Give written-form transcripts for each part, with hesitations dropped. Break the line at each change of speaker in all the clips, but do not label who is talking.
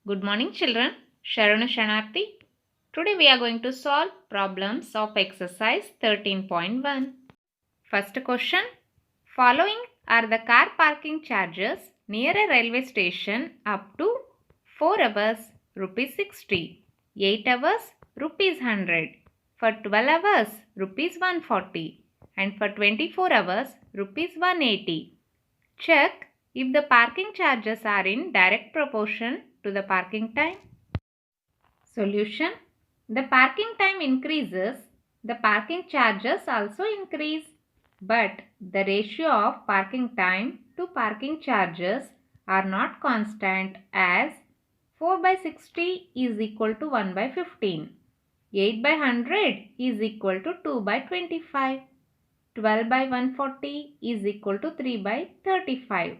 Good morning, children. Sharanu Shanarthi. Today we are going to solve problems of exercise 13.1. First question. Following are the car parking charges near a railway station up to 4 hours rupees 60, 8 hours rupees 100, for 12 hours rupees 140 and for 24 hours rupees 180. Check if the parking charges are in direct proportion to the parking time. Solution. The parking time increases, the parking charges also increase. But the ratio of parking time to parking charges are not constant, as 4 by 60 is equal to 1 by 15. 8 by 100 is equal to 2 by 25. 12 by 140 is equal to 3 by 35.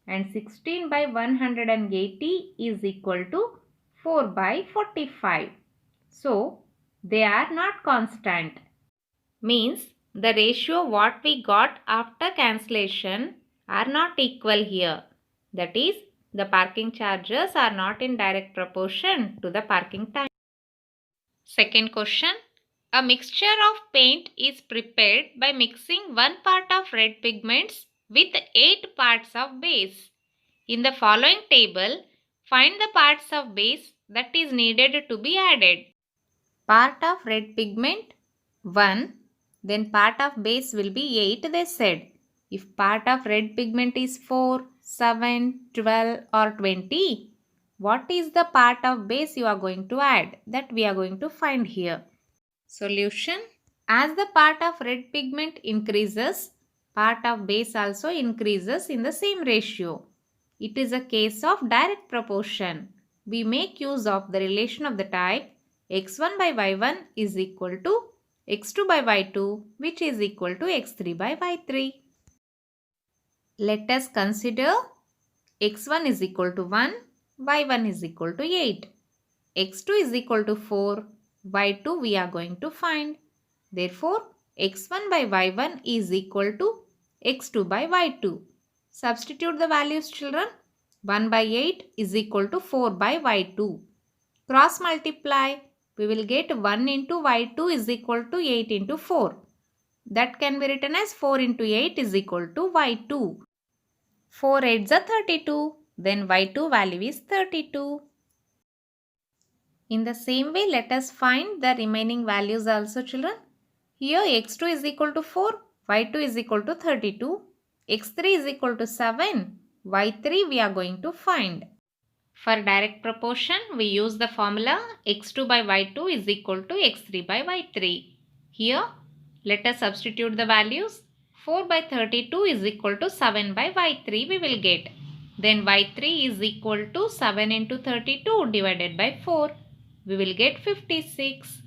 And 16 by 180 is equal to 4 by 45. So, they are not constant. Means the ratio what we got after cancellation are not equal here. That is, the parking charges are not in direct proportion to the parking time. Second question. A mixture of paint is prepared by mixing 1 part of red pigments with 8 parts of base. In the following table, find the parts of base that is needed to be added. Part of red pigment 1, then part of base will be 8 they said. If part of red pigment is 4, 7, 12 or 20, what is the part of base you are going to add? That we are going to find here. Solution. As the part of red pigment increases, part of base also increases in the same ratio. It is a case of direct proportion. We make use of the relation of the type x1 by y1 is equal to x2 by y2, which is equal to x3 by y3. Let us consider x1 is equal to 1, y1 is equal to 8. x2 is equal to 4, y2 we are going to find. Therefore, x1 by y1 is equal to x2 by y2. Substitute the values, children. 1 by 8 is equal to 4 by y2. Cross multiply. We will get 1 into y2 is equal to 8 into 4. That can be written as 4 into 8 is equal to y2. 4 8s are 32. Then y2 value is 32. In the same way, let us find the remaining values also, children. Here x2 is equal to 4, y2 is equal to 32, x3 is equal to 7, y3 we are going to find. For direct proportion, we use the formula x2 by y2 is equal to x3 by y3. Here, let us substitute the values. 4 by 32 is equal to 7 by y3 we will get. Then y3 is equal to 7 into 32 divided by 4. We will get 56.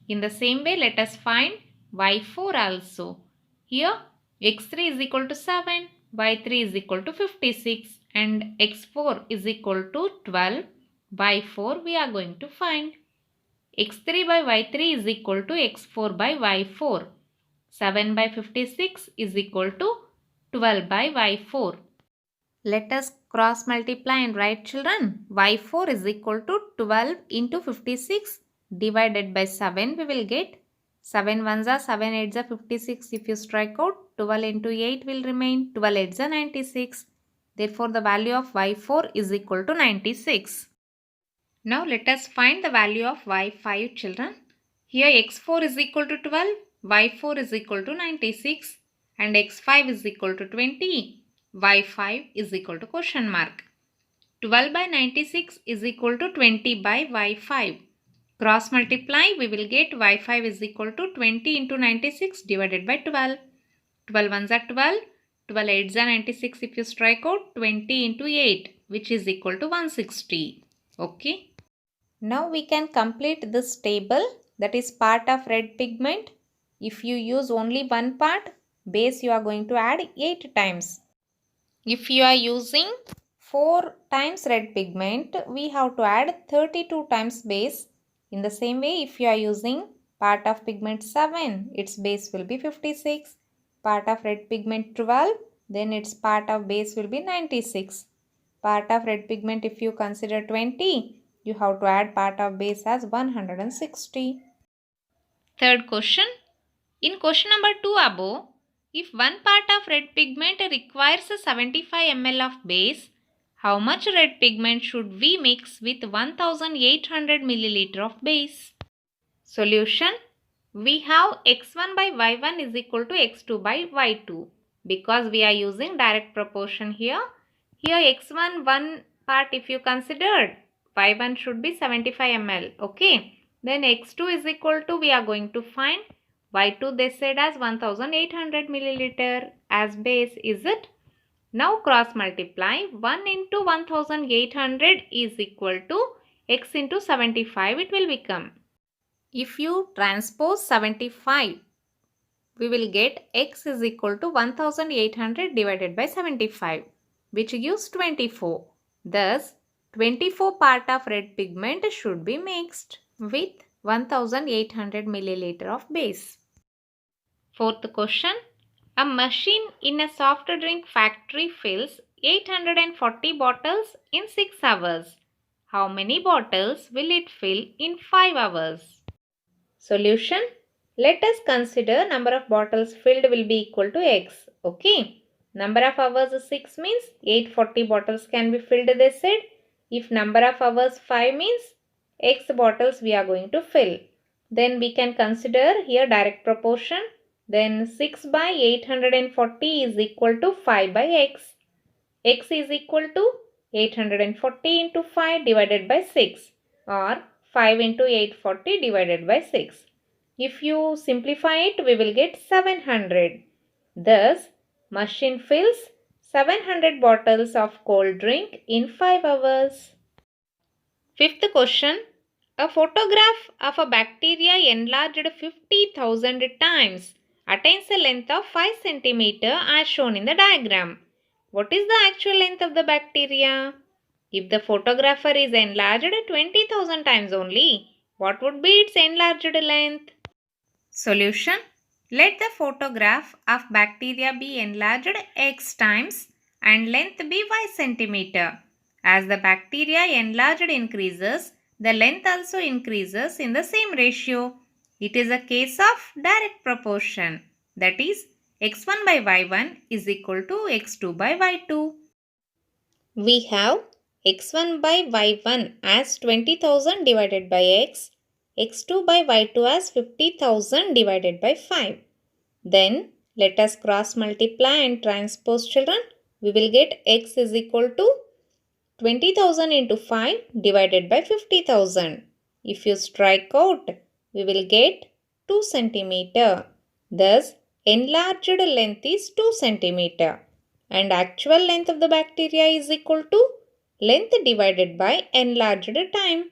In the same way, let us find y4 also. Here, x3 is equal to 7, y3 is equal to 56 and x4 is equal to 12. y4 we are going to find. x3 by y3 is equal to x4 by y4. 7 by 56 is equal to 12 by y4. Let us cross multiply and write, children. y4 is equal to 12 into 56 divided by 7 we will get. 7 ones are 7 8s are 56. If you strike out, 12 into 8 will remain. 12 8s are 96. Therefore, the value of y4 is equal to 96. Now, let us find the value of y5, children. Here, x4 is equal to 12, y4 is equal to 96 and x5 is equal to 20. y5 is equal to question mark. 12 by 96 is equal to 20 by y5. Cross multiply, we will get y5 is equal to 20 into 96 divided by 12. 12 ones are 12, 12 8s are 96. If you strike out, 20 into 8, which is equal to 160. Okay. Now we can complete this table, that is part of red pigment. If you use only one part, base you are going to add 8 times. If you are using 4 times red pigment, we have to add 32 times base. In the same way, if you are using part of pigment 7, its base will be 56. Part of red pigment 12, then its part of base will be 96. Part of red pigment, if you consider 20, you have to add part of base as 160. Third question. In question number 2 above, if one part of red pigment requires 75 ml of base, how much red pigment should we mix with 1800 milliliter of base? Solution. We have x1 by y1 is equal to x2 by y2. Because we are using direct proportion here. Here x1 one part if you considered, y1 should be 75 ml. Okay. Then x2 is equal to, we are going to find y2 they said as 1800 milliliter as base, is it? Now cross multiply. 1 into 1800 is equal to x into 75 it will become. If you transpose 75, we will get x is equal to 1800 divided by 75, which gives 24. Thus, 24 part of red pigment should be mixed with 1800 milliliter of base. Fourth question. A machine in a soft drink factory fills 840 bottles in 6 hours. How many bottles will it fill in 5 hours? Solution. Let us consider number of bottles filled will be equal to x. Okay. Number of hours is 6 means 840 bottles can be filled, they said. If number of hours 5 means x bottles we are going to fill. Then we can consider here direct proportion. Then 6 by 840 is equal to 5 by x. X is equal to 840 into 5 divided by 6 or 5 into 840 divided by 6. If you simplify it, we will get 700. Thus, machine fills 700 bottles of cold drink in 5 hours. Fifth question. A photograph of a bacteria enlarged 50,000 times attains a length of 5 cm as shown in the diagram. What is the actual length of the bacteria? If the photographer is enlarged 20,000 times only, what would be its enlarged length? Solution. Let the photograph of bacteria be enlarged x times and length be y centimeter. As the bacteria enlarged increases, the length also increases in the same ratio. It is a case of direct proportion. That is, x1 by y1 is equal to x2 by y2. We have x1 by y1 as 20,000 divided by x, x2 by y2 as 50,000 divided by 5. Then let us cross multiply and transpose, children. We will get x is equal to 20,000 into 5 divided by 50,000. If you strike out, we will get 2 centimeter. Thus, enlarged length is 2 centimeter. And actual length of the bacteria is equal to length divided by enlarged time.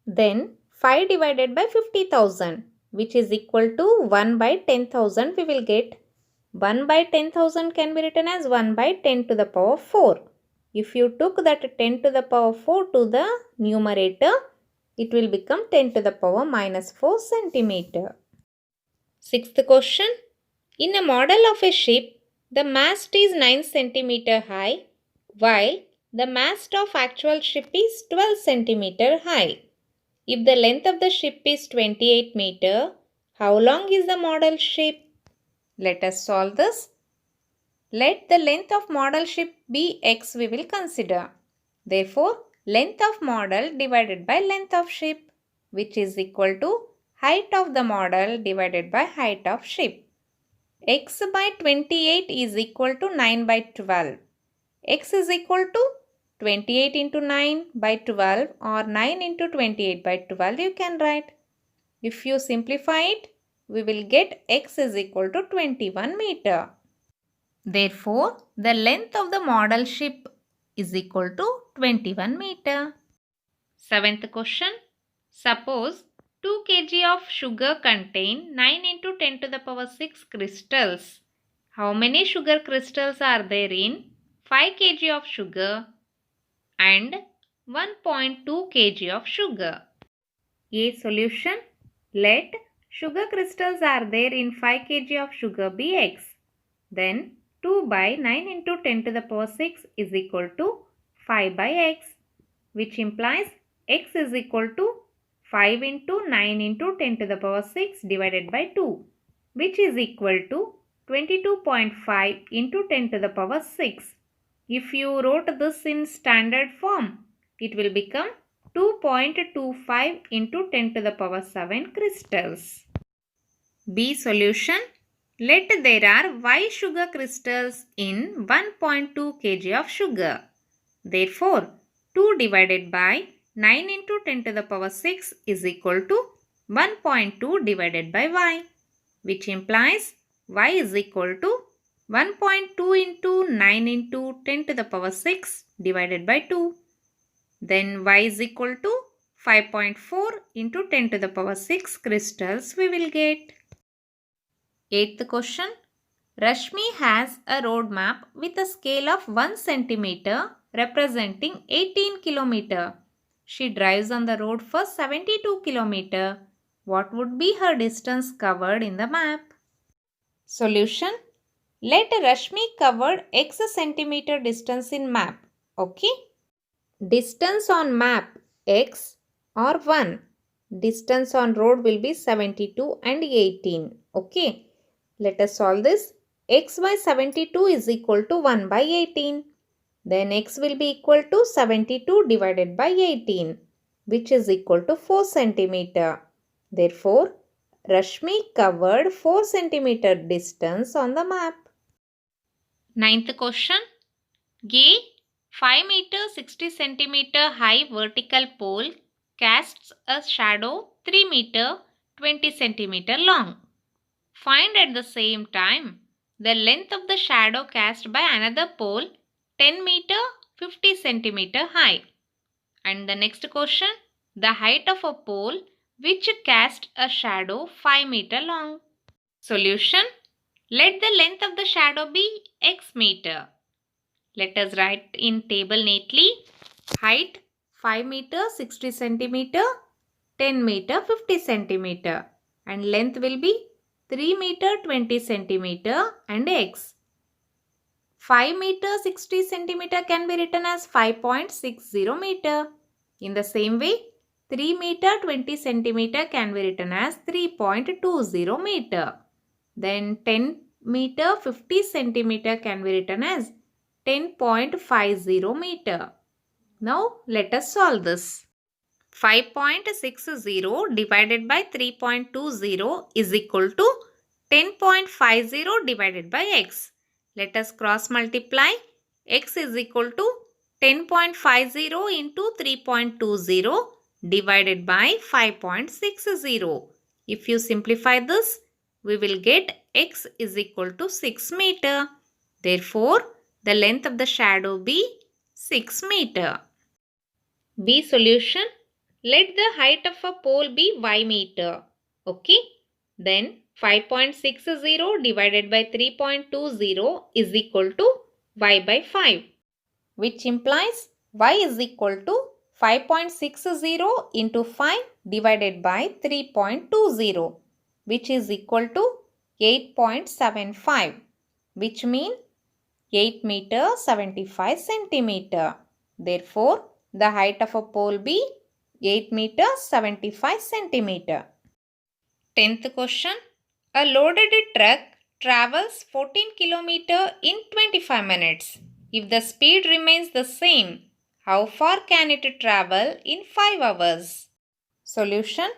Then, 5 divided by 50,000, which is equal to 1 by 10,000 we will get. 1 by 10,000 can be written as 1 by 10 to the power 4. If you took that 10 to the power 4 to the numerator, it will become 10 to the power minus 4 centimeter. Sixth question. In a model of a ship, the mast is 9 centimeter high, while the mast of actual ship is 12 centimeter high. If the length of the ship is 28 meter, how long is the model ship? Let us solve this. Let the length of model ship be x we will consider. Therefore, length of model divided by length of ship, which is equal to height of the model divided by height of ship. X by 28 is equal to 9 by 12. X is equal to 28 into 9 by 12 or 9 into 28 by 12 you can write. If you simplify it, we will get x is equal to 21 meter. Therefore, the length of the model ship is equal to 21 meter. Seventh question. Suppose 2 kg of sugar contain 9 into 10 to the power 6 crystals. How many sugar crystals are there in 5 kg of sugar and 1.2 kg of sugar? A solution. Let sugar crystals are there in 5 kg of sugar be x. Then 2 by 9 into 10 to the power 6 is equal to 5 by x, which implies x is equal to 5 into 9 into 10 to the power 6 divided by 2, which is equal to 22.5 into 10 to the power 6. If you wrote this in standard form, it will become 2.25 into 10 to the power 7 crystals. B solution. Let there are Y sugar crystals in 1.2 kg of sugar. Therefore, 2 divided by 9 into 10 to the power 6 is equal to 1.2 divided by Y, which implies Y is equal to 1.2 into 9 into 10 to the power 6 divided by 2. Then Y is equal to 5.4 into 10 to the power 6 crystals we will get. Eighth question. Rashmi has a road map with a scale of 1 centimeter representing 18 kilometer. She drives on the road for 72 kilometer. What would be her distance covered in the map? Solution. Let Rashmi covered x centimeter distance in map. Okay. Distance on map x or 1. Distance on road will be 72 and 18. Okay. Let us solve this. X by 72 is equal to 1 by 18. Then x will be equal to 72 divided by 18, which is equal to 4 centimeter. Therefore, Rashmi covered 4 centimeter distance on the map. Ninth question. A 5 meter 60 centimeter high vertical pole casts a shadow 3 meter 20 centimeter long. Find at the same time the length of the shadow cast by another pole 10 meter 50 centimeter high. And the next question, the height of a pole which cast a shadow 5 meter long. Solution. Let the length of the shadow be x meter. Let us write in table neatly. Height 5 meter 60 centimeter, 10 meter 50 centimeter, and length will be 3 meter 20 centimeter and x. 5 meter 60 centimeter can be written as 5.60 meter. In the same way, 3 meter 20 centimeter can be written as 3.20 meter. Then 10 meter 50 centimeter can be written as 10.50 meter. Now let us solve this. 5.60 divided by 3.20 is equal to 10.50 divided by x. Let us cross multiply. X is equal to 10.50 into 3.20 divided by 5.60. If you simplify this, we will get x is equal to 6 meter. Therefore, the length of the shadow be 6 meter. B solution. Let the height of a pole be y meter. Okay. Then 5.60 divided by 3.20 is equal to y by 5, which implies y is equal to 5.60 into 5 divided by 3.20, which is equal to 8.75, which means 8 meter 75 centimeter. Therefore, the height of a pole be 8 meter 75 centimeter. 10th question. A loaded truck travels 14 km in 25 minutes. If the speed remains the same, how far can it travel in 5 hours? Solution.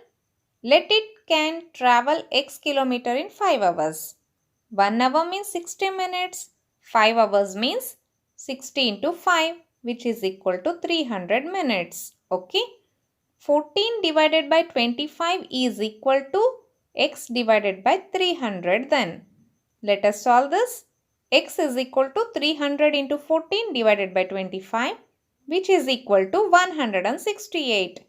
Let it can travel x kilometer in 5 hours. 1 hour means 60 minutes. 5 hours means 60 into 5, which is equal to 300 minutes. Okay. 14 divided by 25 is equal to x divided by 300 then. Let us solve this. X is equal to 300 into 14 divided by 25, which is equal to 168.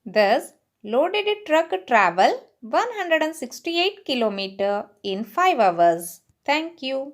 Thus, loaded truck travel 168 km in 5 hours. Thank you.